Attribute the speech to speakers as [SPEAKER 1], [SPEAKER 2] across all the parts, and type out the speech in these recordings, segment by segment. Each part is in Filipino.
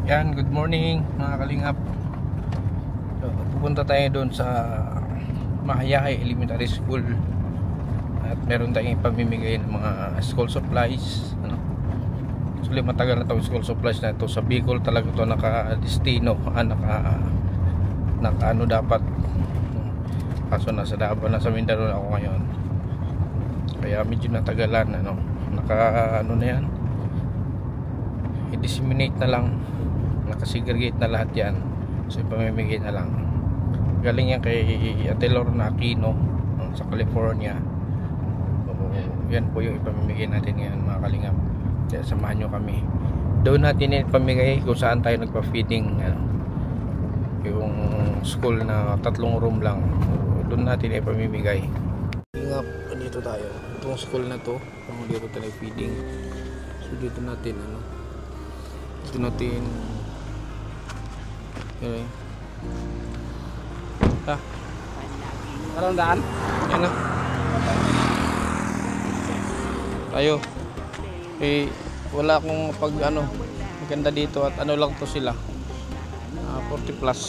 [SPEAKER 1] Yan, good morning mga kalingap. So, pupunta tayo doon sa Mahayahay Elementary School at meron tayong ipamimigay ng mga school supplies, ano? Actually matagal na itong school supplies na ito. Sa Bicol talaga ito naka-destino, naka ano dapat. Kaso nasa Davao, nasa Mindanao ako ngayon, kaya medyo natagalan, ano? Ano na yan, i-disseminate na lang, nakasegregate na lahat yan. So ipamimigay na lang. Galing yan kay Ate Lorna Aquino sa California. So, yan po yung ipamimigay natin ngayon mga kalingap. Kaya samahan nyo kami. Doon natin ipamigay kung saan tayo nagpa-feeding, ano, yung school na 3 room lang. Doon natin ipamimigay. Kalingap, dito tayo. Itong school na to, dito tayo feeding. So dito natin, ano, dito natin okay.
[SPEAKER 2] Parang daan?
[SPEAKER 1] Yan na. Tayo. Eh, wala akong pag ano, maganda dito at ano lang to sila. 40 plus.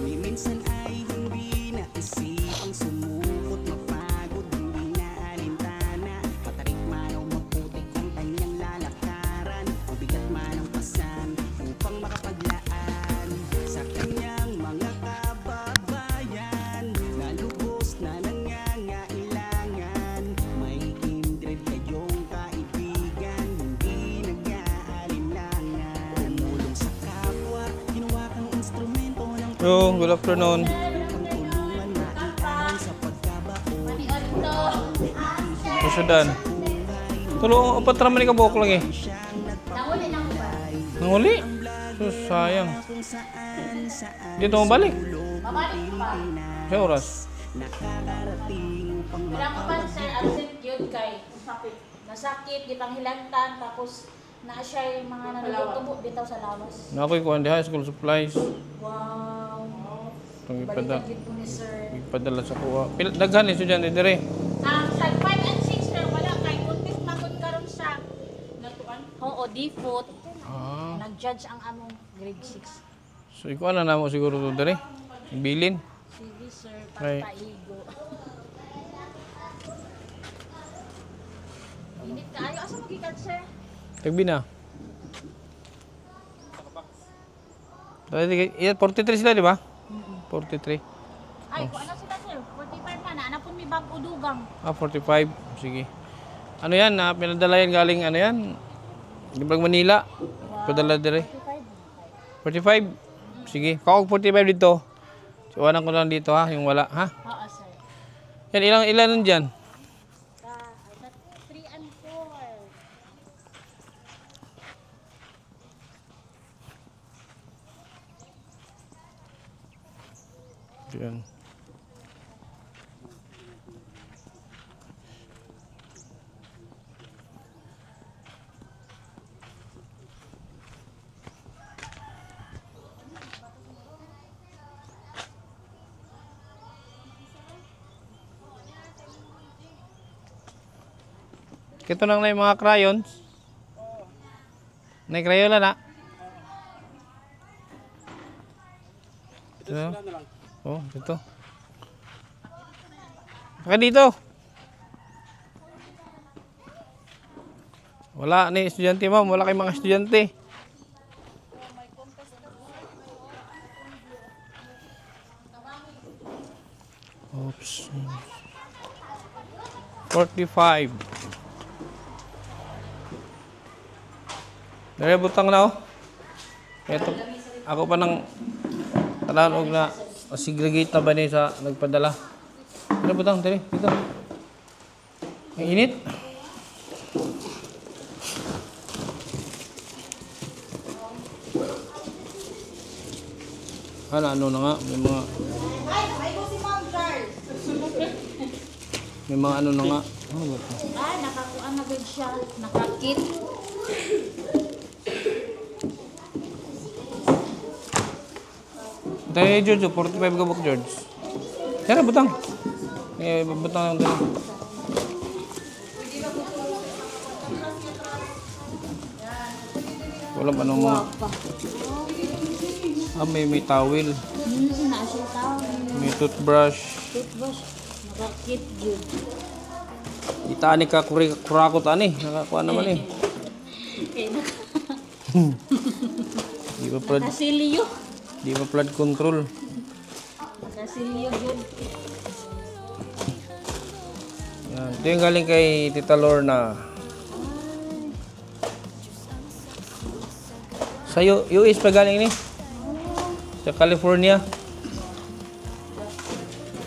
[SPEAKER 3] Minsan ay hindi naisipang sumukot, mapagod, hindi na alintana. Patarik man o maputik ang kanyang lalakaran, o bigat man ang pasan upang makapaglaan sa kanyang mga kababayan na lubos na nangangailangan. May kindred kayong kaibigan, hindi nag-aalinlangan. Tumulong sa kapwa, ginawa kang instrumento ng
[SPEAKER 1] Yo, good afternoon.
[SPEAKER 3] pagtulungan na iaan sa pagkabaon.
[SPEAKER 1] Susudan. Tulong, upat raman ka buhok lang eh.
[SPEAKER 4] Nanguli na ko ba?
[SPEAKER 1] Nanguli? Sus, sayang. Dito mo balik?
[SPEAKER 4] Mabalik pa.
[SPEAKER 1] Sa oras?
[SPEAKER 4] Ilang ka pa, sir, absent yun kay nasakit, gitang hilantan, tapos na siya yung mga nanulutubo bitaw sa lawas.
[SPEAKER 1] Nakoy ko high school supplies.
[SPEAKER 4] Wow.
[SPEAKER 1] Itong
[SPEAKER 4] Balikan din po ni sir.
[SPEAKER 1] ipadala sa kuha. Daghan estudyante dire.
[SPEAKER 4] Tag 5 and 6, sir, wala kay kuntis makot karon sa natuan. Oo, default.
[SPEAKER 1] Ah.
[SPEAKER 4] Nag-judge ang among grade 6.
[SPEAKER 1] So ikaw na namo siguro to dire. Bilin.
[SPEAKER 4] Sige, sir,
[SPEAKER 1] Right.
[SPEAKER 4] pagpaigo. Init kaayo. Asa magikan, sir?
[SPEAKER 1] Tagbi na. Dati 43 sila di ba? 43.
[SPEAKER 4] Ay, kung ano sila, sir? 45 na. Naanapon may bag udugang.
[SPEAKER 1] 45. Sige. Ano yan? Pinadala yan galing ano yan? Limbang Manila. Padala dire. 45. Sige. Kung 45 dito. Iwanan ko lang dito ha. Yung wala ha.
[SPEAKER 4] Oo, sir.
[SPEAKER 1] Yan ilan nandyan?
[SPEAKER 4] 3 and 4.
[SPEAKER 1] Yan. Ito lang na yung mga crayons. May crayola na. Ito. Oh, ito. Baka dito. Wala ni estudyante, ma'am. Wala kayong mga estudyante. Oops. 45. Dere butang na oh. Ito, ako pa nang tananog na segregate na ba ni sa nagpadala. Dere butang, dere, dito. Ang init. Ano na nga, may mga ano na nga. Ano ba ito?
[SPEAKER 4] Nakakuan na good siya. Nakakit.
[SPEAKER 1] Tayo George, 45 ka buk George. Tara, butang. Butang lang tayo. Wala ano mo.
[SPEAKER 4] Wapa.
[SPEAKER 1] Ah, may towel.
[SPEAKER 4] Nasa tao.
[SPEAKER 1] May toothbrush.
[SPEAKER 4] Toothbrush. Nakakit yun.
[SPEAKER 1] Itani ka kurakot ani. Nakakuha naman eh.
[SPEAKER 4] Kaya
[SPEAKER 1] Di ba flood,
[SPEAKER 4] nakasilyo.
[SPEAKER 1] di ba flood control?
[SPEAKER 4] Nakasilyo yun.
[SPEAKER 1] Yan. Ito yung galing kay Tita Lorna. Sa US pa galing ni? Sa California.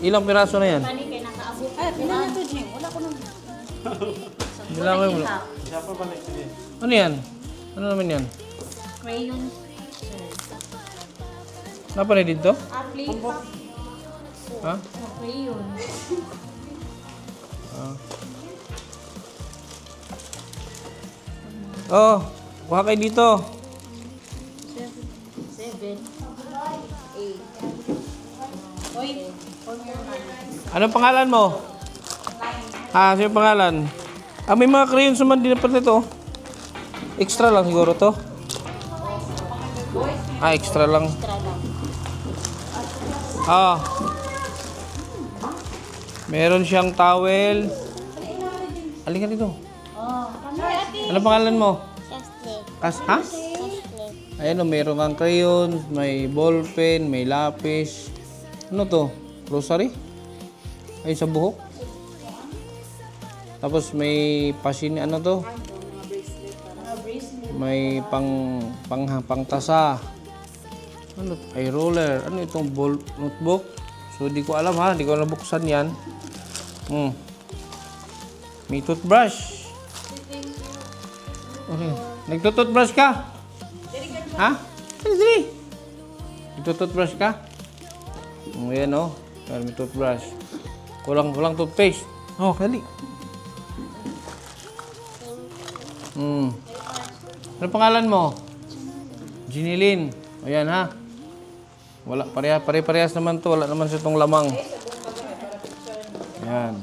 [SPEAKER 1] Ilang piraso na yan?
[SPEAKER 4] Pani kay nakaabot. Ay, pila na to, Jing. Wala ko nang.
[SPEAKER 1] Bilang ko yung... Ano yan? Ano naman yan?
[SPEAKER 4] Crayon.
[SPEAKER 1] Napa na dito?
[SPEAKER 4] Apli.
[SPEAKER 1] Ha?
[SPEAKER 4] Crayon.
[SPEAKER 1] Ah. Oh, kuha kayo dito.
[SPEAKER 4] 7. 8. Oy.
[SPEAKER 1] Anong pangalan mo? Ah, sino pangalan? Ah, may mga crayons naman din pala ito. Extra lang siguro to. Ah, extra lang.
[SPEAKER 4] Extra lang.
[SPEAKER 1] Ah. Meron siyang towel. Halika dito.
[SPEAKER 4] Oh. Ate.
[SPEAKER 1] Ano pangalan mo?
[SPEAKER 4] Chestley.
[SPEAKER 1] Ha? Ayan o, meron kang crayons, may ballpen, may lapis. Ano to? Rosary? Ay, sa buhok. Tapos may pasin, ano to? May pangtasa. Ano? Ay, roller. Ano itong notebook? So, di ko alam ha. Di ko nabuksan yan. May toothbrush. Okay. Nagtutoothbrush ka? Ha? Dali. Nagtutoothbrush ka? Ayan o. May toothbrush. Kulang toothpaste. Oh, kali. Ano pangalan mo? Jinilin. Ayan ha. Wala, pare-parehas naman to. Wala naman sa itong lamang. Ayan.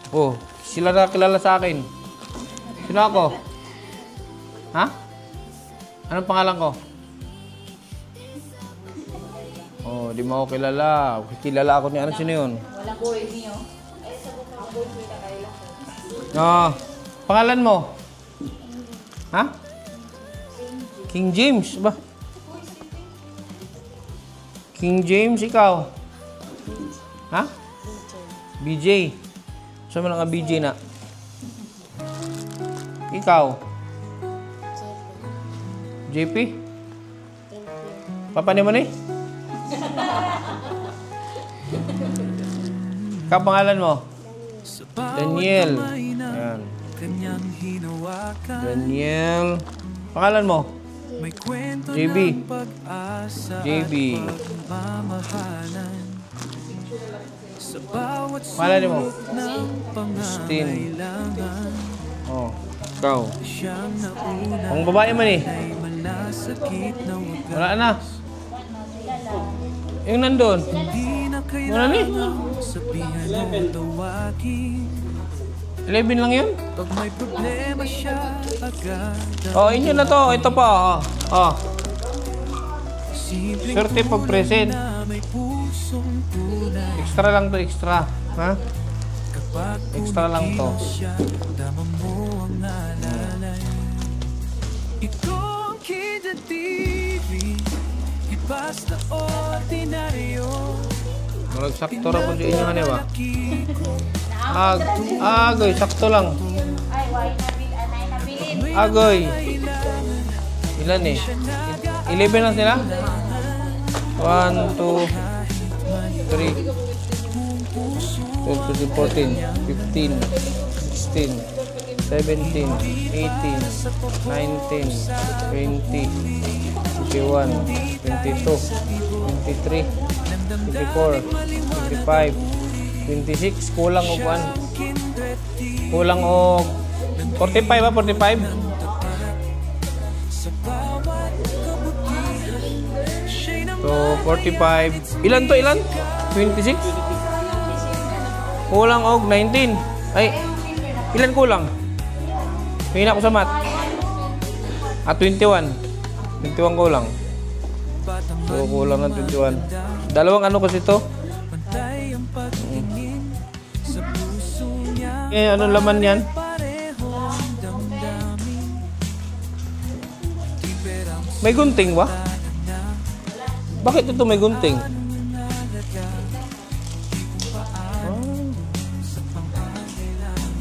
[SPEAKER 1] Oh, sila na kilala sa akin. Sino ako? Ha? Anong pangalan ko? Oh, di mo ako kilala. Kilala ako ni ano, sino yun?
[SPEAKER 4] Walang boy niyo.
[SPEAKER 1] Ah, pangalan mo? Ha? King James ba? King James, ikaw? Ha? BJ. Saan mo lang nga BJ na? Ikaw? JP? Papa ni mo ni? Ikaw pangalan mo? Daniel. Ayan. Daniel. Pangalan mo? JB. JB. Pangalan mo? Justin. Oh, ikaw. Ang babae man eh. Wala na. Yung nandun. Wala na eh. 11 lang yun? Oh, inyo na to. Ito pa. Oh. Swerte pag present. Extra lang to, extra. Ha? Extra lang to.
[SPEAKER 5] Ito ang Kida TV, di basta ordinaryo.
[SPEAKER 1] Marag sakto ra po sa inyo nga ba? Agoy, sakto lang.
[SPEAKER 4] Ay, why nabilin?
[SPEAKER 1] Agoy. Ilan eh? 11 lang sila? 1, 2, 3, 12, 13, 14, 15, 16, 17, 18, 19, 20, 21, 22, 23, 24, 25, 26, kulang o kuan? Kulang o 45 ba? 45? So, 45. Ilan to? Ilan? 26? Kulang og 19. Ay, ilan kulang? Hina ko sa mat. 21. 21 kulang. So, kulang ng 21. Dalawang ano kasi to?
[SPEAKER 5] Pantay ang pagtingin sa puso niya.
[SPEAKER 1] Eh, anong laman yan?
[SPEAKER 5] Parehong damdamin. Di perang
[SPEAKER 1] May gunting ba? Bakit ito may gunting?
[SPEAKER 5] halaga. Sa pangangailangan.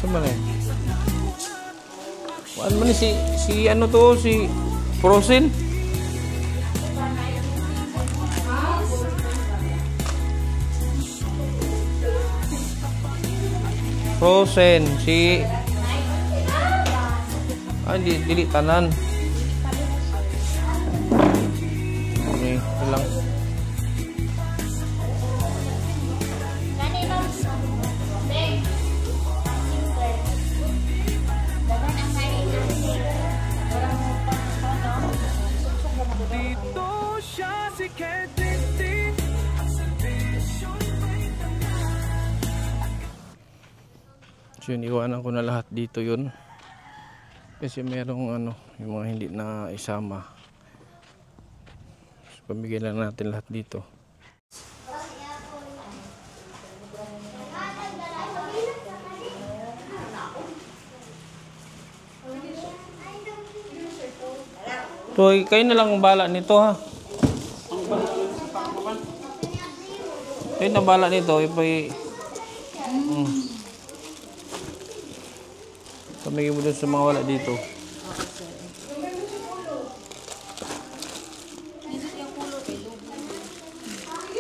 [SPEAKER 1] Saan man eh? Ano man eh, si ano to, si Frozen? Frozen, si... Ah, dili tanan. Okay, ito lang.
[SPEAKER 4] Kani ma'am. Beng. Dagan ang kainan. Walang mo pa ano. Suksok na magod.
[SPEAKER 5] Dito siya si Kediti. Ang servisyo'y may
[SPEAKER 1] So yun, iwanan ko na lahat dito yun. Kasi merong ano, yung mga hindi na isama. So, pamigay lang natin lahat dito. So, kayo na lang ang bala nito ha. Kayo na bala nito. Pamigay mo dun sa mga wala dito.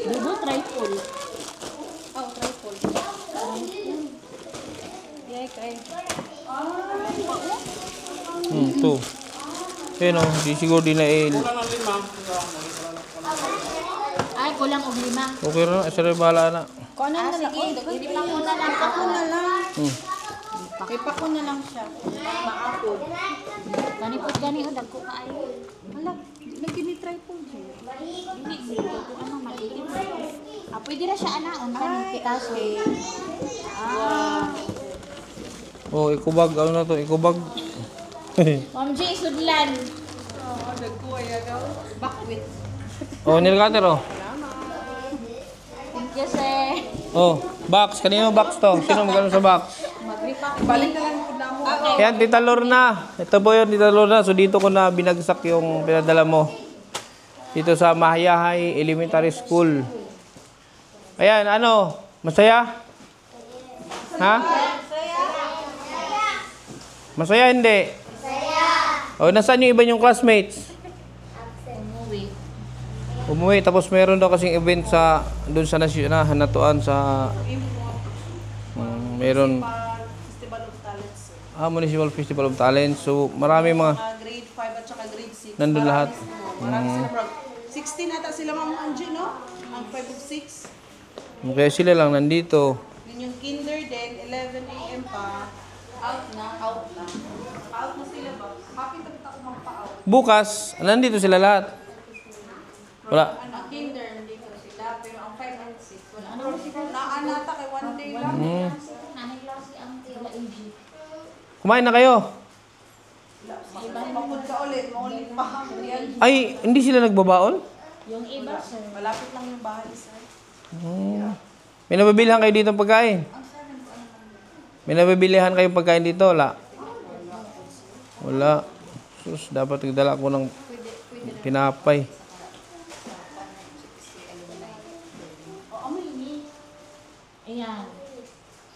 [SPEAKER 4] Dudo trifle. Oh, trifle. Yay kay.
[SPEAKER 1] Ito. Ayun o, di siguro di na
[SPEAKER 4] Ay, kulang og 5.
[SPEAKER 1] okay na, sarili bahala na.
[SPEAKER 4] Kuno na lang. Hindi pa ko na lang. Ako na lang.
[SPEAKER 2] Pakipako na lang siya. Maapod.
[SPEAKER 4] Kanipot gani o dagko kaayo.
[SPEAKER 2] Wala, nagkini-try po siya.
[SPEAKER 4] Hindi ko ano maliit. Ah, pwede ra siya anaon kaning Picasso.
[SPEAKER 1] Oh, ikubag, ano na to, ikubag.
[SPEAKER 4] Ma'am G, sudlan.
[SPEAKER 2] Oo, nagkuhay agaw. Bakwit.
[SPEAKER 1] Oh, nilkater oh.
[SPEAKER 4] Thank you, sir.
[SPEAKER 1] Oh, box, kanino box to? Sino magano sa box?
[SPEAKER 4] Mag-repack.
[SPEAKER 2] Balik na lang po na mo.
[SPEAKER 1] Yan, Tita Lorna. Ito po yun, Tita Lorna. So dito ko na binagsak yung pinadala mo. Dito sa Mahayahay Elementary School. Ayan, ano? Masaya? Ha? Masaya hindi? Masaya. O, nasaan yung iba yung classmates?
[SPEAKER 4] Umuwi.
[SPEAKER 1] Umuwi. Tapos meron daw kasing event sa doon sa hanatuan sa meron
[SPEAKER 2] Festival of Talents.
[SPEAKER 1] Municipal Festival of Talents. So marami mga
[SPEAKER 2] Grade 5 at saka grade 6.
[SPEAKER 1] nandun lahat.
[SPEAKER 2] Marami sila. 16 nata sila Ma'am Angie, no? Ang 5 of 6.
[SPEAKER 1] Kaya sila lang nandito.
[SPEAKER 2] Yun yung kinder din, 11 a.m. pa. Out na. Out na sila ba? Happy na ako magpa-out.
[SPEAKER 1] Bukas, nandito sila lahat. Wala.
[SPEAKER 2] Ano, kinder, nandito sila. Pero ang 5 and 6, wala. Naanata kay one day lang.
[SPEAKER 4] Nanay klase ang tila AG.
[SPEAKER 1] Kumain na kayo?
[SPEAKER 2] Mapud ka ulit, maulit pa. Yan.
[SPEAKER 1] Ay, hindi sila nagbabaon?
[SPEAKER 4] Yung iba, sir.
[SPEAKER 2] Malapit lang yung bahay, sir.
[SPEAKER 1] May nabibilihan kayo dito ng pagkain? May nabibilihan kayong pagkain dito? Wala. Wala. Sus, dapat nagdala ko ng tinapay.
[SPEAKER 4] Ayan.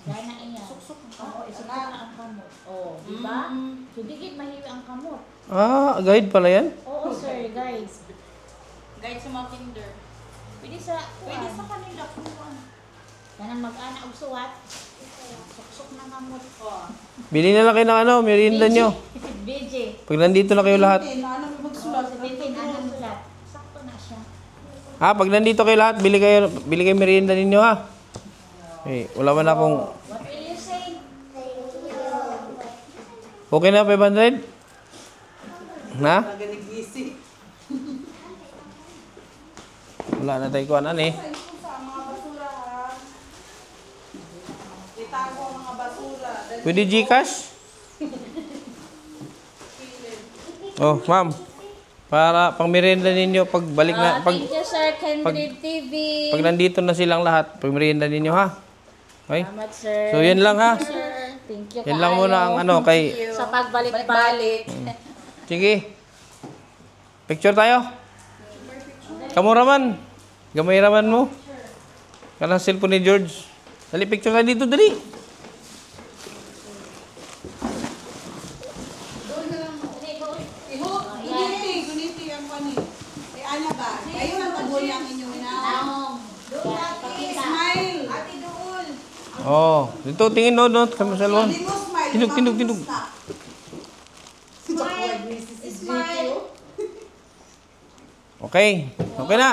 [SPEAKER 4] Gana iyan.
[SPEAKER 2] suksok ang
[SPEAKER 4] Oo,
[SPEAKER 2] kamot.
[SPEAKER 4] isa na ang kamot. Oh, di ba? So, digit mahiwi ang kamot.
[SPEAKER 1] Ah, guide pala yan?
[SPEAKER 4] Oo, sir, guys.
[SPEAKER 2] Guide sa mga kinder.
[SPEAKER 4] Pwede sa,
[SPEAKER 2] Pwede sa kanila kung ano.
[SPEAKER 4] Kanang mag-ana og suwat. Suksok ng kamot.
[SPEAKER 2] Oh.
[SPEAKER 1] Bili na lang kayo ng ano, merienda nyo.
[SPEAKER 4] BJ.
[SPEAKER 1] Pag nandito na kayo lahat.
[SPEAKER 2] Ano may
[SPEAKER 4] So,
[SPEAKER 2] magsulat?
[SPEAKER 4] 17, anong sulat? Sakto na siya.
[SPEAKER 1] Ha, pag nandito kayo lahat, bili kayo merienda ninyo ha. Eh, wala man akong...
[SPEAKER 4] What will you say?
[SPEAKER 1] Okay na, 500? Na?
[SPEAKER 2] Magaling busy.
[SPEAKER 1] Wala na tayo kuhanan eh.
[SPEAKER 2] Sa mga basura ha. Itago ang mga basura.
[SPEAKER 1] Pwede Gcash? Oh, ma'am. Para pang merienda ninyo pag balik na... Pag,
[SPEAKER 4] Thank you, Sir Kendrick TV.
[SPEAKER 1] pag nandito na silang lahat, pag merienda ninyo ha. Okay?
[SPEAKER 4] Salamat, sir.
[SPEAKER 1] So, yan lang ha.
[SPEAKER 4] Thank you.
[SPEAKER 1] Yan lang muna ang ano kay...
[SPEAKER 4] Sa pagbalik-balik.
[SPEAKER 1] Sige. Picture tayo. Kamu raman. Gamay raman mo. Kanang cellphone ni George. Dali, picture tayo dito, dali.
[SPEAKER 2] Guniti ang kani. Eh, ano ba? Ayun ang paguli ang inyong inaw. Smile. Ate doon.
[SPEAKER 1] Oh, dito tingin no, kami sa salon.
[SPEAKER 2] Hindi mo smile.
[SPEAKER 1] Tindog, tindog, tindog.
[SPEAKER 2] Smile.
[SPEAKER 1] Okay. Okay na.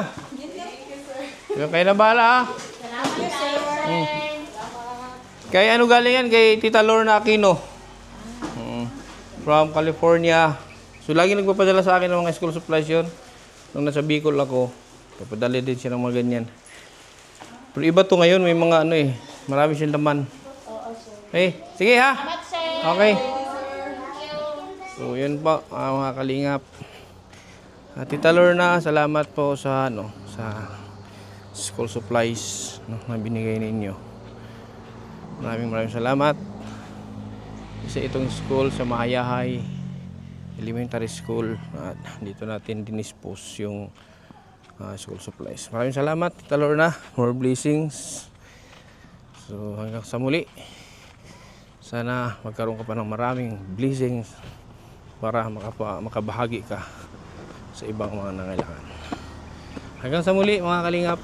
[SPEAKER 1] Kayo na bahala ha.
[SPEAKER 4] Salamat, sir.
[SPEAKER 1] Kay ano galing yan? Kay Tita Lorna Aquino. From California. So, lagi nagpapadala sa akin ng mga school supplies yun. Nung nasa Bicol ako, papadala din siya ng mga ganyan. Pero iba to ngayon, may mga ano eh. Marami siyang laman. Okay, sige ha.
[SPEAKER 4] Salamat, sir.
[SPEAKER 1] Okay.
[SPEAKER 4] Thank you.
[SPEAKER 1] So, yun po, mga kalingap. Tita Lorna, salamat po sa ano, sa school supplies no, na binigay ninyo. Maraming salamat. Isa itong school sa Mahayahay Elementary School at dito natin dinispose yung school supplies. Maraming salamat, Tita Lorna. More blessings. So hanggang sa muli, sana magkaroon ka pa ng maraming blessings para makabahagi ka sa ibang mga nangailangan. Hanggang sa muli mga kalingap.